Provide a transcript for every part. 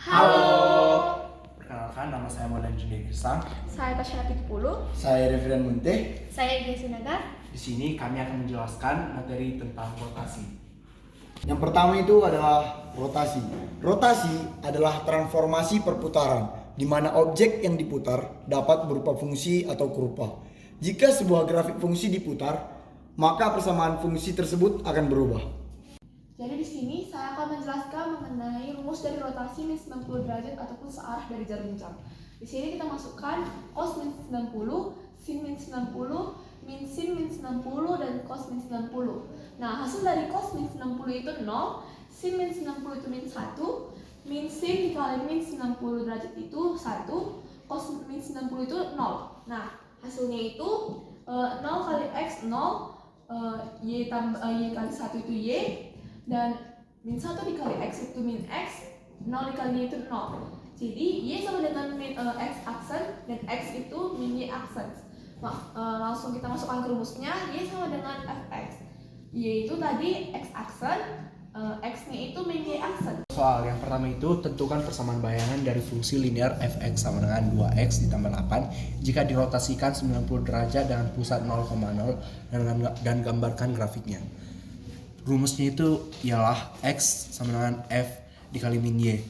Halo. Perkenalkan, nama saya Maulana Junaid Girsang. Saya Tasya Pitupulu. Saya Revidan Munte. Saya Gesi Nagar. Di sini kami akan menjelaskan materi tentang rotasi. Yang pertama itu adalah rotasi. Rotasi adalah transformasi perputaran, di mana objek yang diputar dapat berupa fungsi atau rupa. Jika sebuah grafik fungsi diputar, maka persamaan fungsi tersebut akan berubah. Jadi di sini saya akan menjelaskan mengenai rumus dari rotasi min 90 derajat ataupun searah dari jarum jam. Di sini kita masukkan cos min 90, sin min 90, min sin min 90 dan cos min 90. Nah, hasil dari cos min 90 itu 0, sin min 90 itu min 1, min sin dikali min 90 derajat itu 1, cos min 90 itu 0. Nah, hasilnya itu 0 kali x 0, y kali 1 itu y, dan min 1 dikali x itu min x, 0 dikali y itu 0. Jadi y sama dengan min x aksen dan x itu min y aksen. Langsung kita masukkan ke rumusnya. Y sama dengan fx. Y itu tadi x aksen, x-nya itu min y aksen. Soal yang pertama itu, tentukan persamaan bayangan dari fungsi linear fx sama dengan 2x ditambah 8 jika dirotasikan 90 derajat dengan pusat 0,0 dan gambarkan grafiknya. Rumusnya itu ialah x sama dengan f dikali min y.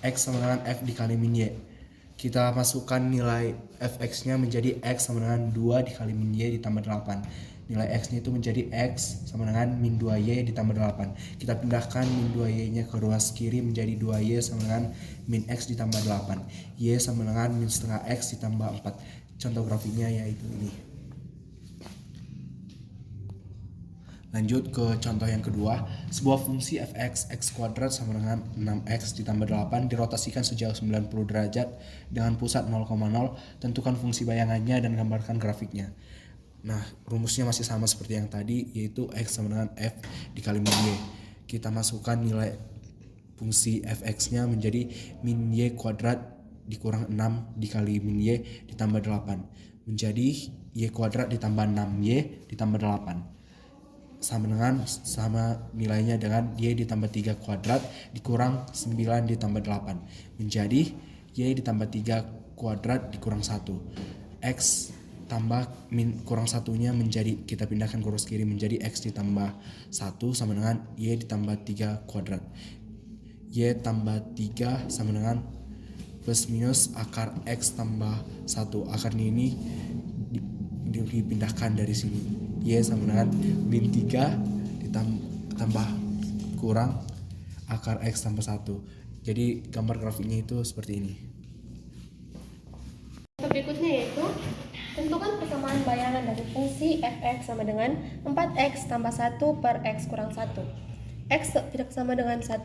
X sama dengan f dikali min y. Kita masukkan nilai fx-nya menjadi x sama dengan 2 dikali min y ditambah 8. Nilai x-nya itu menjadi x sama dengan min 2y ditambah 8. Kita pindahkan min 2y-nya ke ruas kiri menjadi 2y sama dengan min x ditambah 8. Y sama dengan min setengah x ditambah 4. Contoh grafiknya yaitu ini. Lanjut ke contoh yang kedua, sebuah fungsi fx x kuadrat sama dengan 6x ditambah 8 dirotasikan sejauh 90 derajat dengan pusat 0,0, tentukan fungsi bayangannya dan gambarkan grafiknya. Nah, rumusnya masih sama seperti yang tadi, yaitu x sama dengan f dikali min y. Kita masukkan nilai fungsi fx-nya menjadi min y kuadrat dikurang 6 dikali min y ditambah 8 menjadi y kuadrat ditambah 6y ditambah 8. Sama nilainya dengan y ditambah 3 kuadrat dikurang 9 ditambah 8 menjadi y ditambah 3 kuadrat dikurang 1. X tambah min kurang satunya menjadi, kita pindahkan ke ruas kiri menjadi x ditambah 1 sama dengan y ditambah 3 kuadrat. Y tambah 3 sama dengan plus minus akar x tambah 1. Akarnya ini dipindahkan dari sini. Y sama dengan min 3 ditambah kurang akar x tambah 1. Jadi gambar grafiknya itu seperti ini. Berikutnya yaitu tentukan persamaan bayangan dari fungsi fx sama dengan 4x tambah 1 per x kurang 1. X tidak sama dengan 1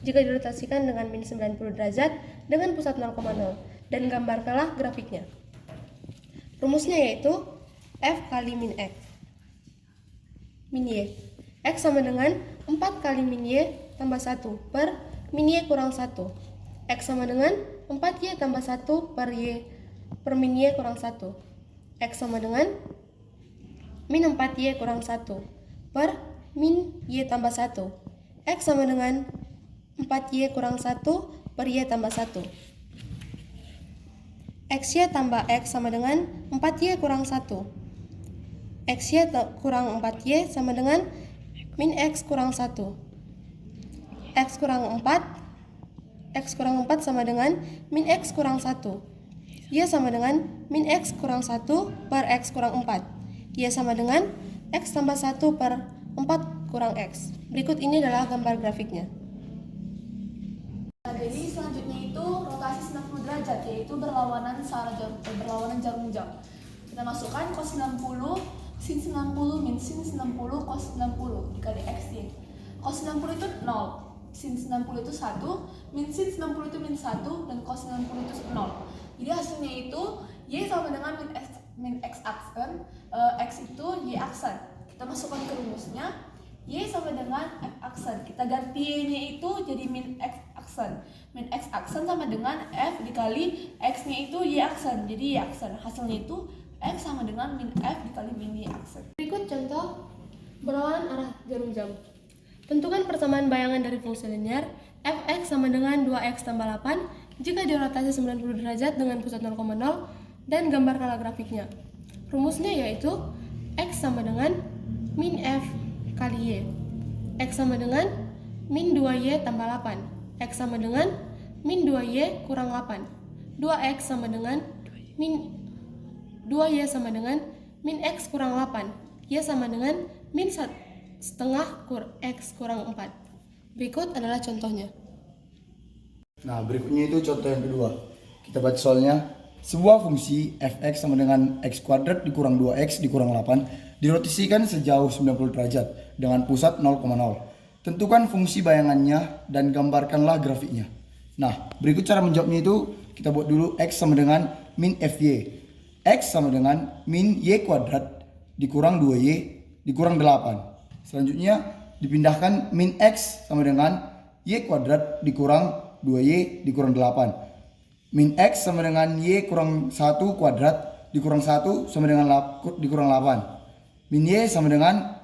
jika dirotasikan dengan min 90 derajat dengan pusat 0,0 dan gambarkanlah grafiknya. Rumusnya yaitu f kali min x min y. X sama dengan 4 kali min y tambah 1 per min y kurang 1. X sama dengan 4y tambah 1 per y per min y kurang 1. X sama dengan min 4y kurang 1 per min y tambah 1. X sama dengan 4y kurang 1 per y tambah 1. Xy tambah x sama dengan 4y kurang 1. Xy kurang 4y sama dengan min x kurang 1. X kurang 4 sama dengan min x kurang 1. Y sama dengan min x kurang 1 per x kurang 4. Y sama dengan x tambah 1 per 4 kurang x. Berikut ini adalah gambar grafiknya. Nah, jadi selanjutnya itu rotasi 90 derajat, yaitu berlawanan jarum jam. Kita masukkan cos 90, sin 90, min sin 90, cos 90 dikali x y. Cos 90 itu 0, sin 90 itu 1, min sin 90 itu min 1, dan cos 90 itu 0. Jadi hasilnya itu y sama dengan min x aksen, x itu y aksen. Kita masukkan ke rumusnya, y sama dengan f aksen. Kita ganti y-nya itu jadi min x aksen. Min x aksen sama dengan f dikali x-nya itu y aksen. Jadi y aksen. Hasilnya itu x sama dengan min f dikali min y aksen. Berikut contoh berlawanan arah jarum jam. Tentukan persamaan bayangan dari fungsi linear fx sama dengan 2x tambah 8 jika dirotasi 90 derajat dengan pusat 0,0 dan gambarkanlah grafiknya. Rumusnya yaitu x sama dengan min f kali y. X sama dengan min 2y tambah 8. X sama dengan min 2y kurang 8. 2x sama dengan min 2y sama dengan min x kurang 8. Y sama dengan min setengah x kurang 4. Berikut adalah contohnya. Nah, berikutnya itu contoh yang kedua. Kita baca soalnya. Sebuah fungsi fx sama dengan x kuadrat dikurang 2x dikurang 8 dirotasikan sejauh 90 derajat dengan pusat 0,0. Tentukan fungsi bayangannya dan gambarkanlah grafiknya. Nah, berikut cara menjawabnya itu kita buat dulu x sama dengan min fy. X sama dengan min y kuadrat dikurang 2y dikurang 8. Selanjutnya dipindahkan min x sama dengan y kuadrat dikurang 2y dikurang 8. Min x sama dengan y kurang 1 kuadrat dikurang 1 sama dengan dikurang 8. Min y sama dengan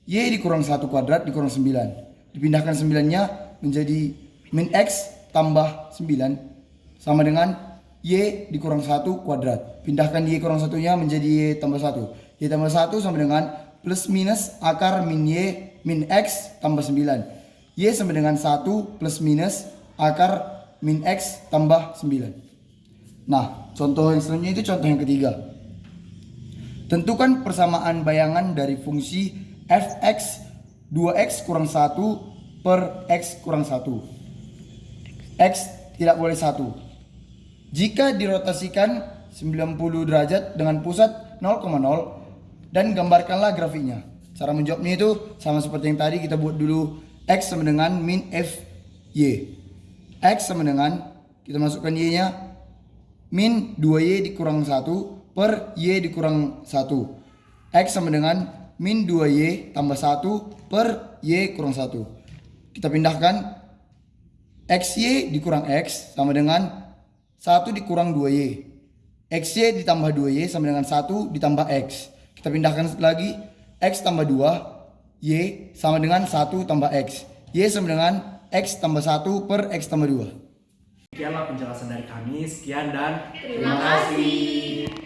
y dikurang 1 kuadrat dikurang 9. Dipindahkan 9-nya menjadi min x tambah 9 sama dengan y dikurang 1 kuadrat. Pindahkan y kurang 1-nya menjadi y tambah 1. Y tambah 1 sama dengan plus minus akar min y min x tambah 9. Y sama dengan 1 plus minus akar min x tambah 9. Nah, contoh yang selanjutnya itu contoh yang ketiga. Tentukan persamaan bayangan dari fungsi fx 2x kurang 1 per x kurang 1. X tidak boleh 1. Jika dirotasikan 90 derajat dengan pusat 0,0 dan gambarkanlah grafiknya. Cara menjawabnya itu sama seperti yang tadi, kita buat dulu x sama dengan min f y. X sama dengan, kita masukkan y-nya, min 2y dikurang 1 per y dikurang 1. X sama dengan min 2y tambah 1 per y kurang 1. Kita pindahkan xy dikurang x sama dengan 1 dikurang 2y. Xy ditambah 2y sama dengan 1 ditambah x. Kita pindahkan lagi, x tambah 2 y sama dengan 1 tambah x. Y sama dengan x tambah 1 per x tambah 2. Sekianlah penjelasan dari kami. Sekian dan Terima kasih.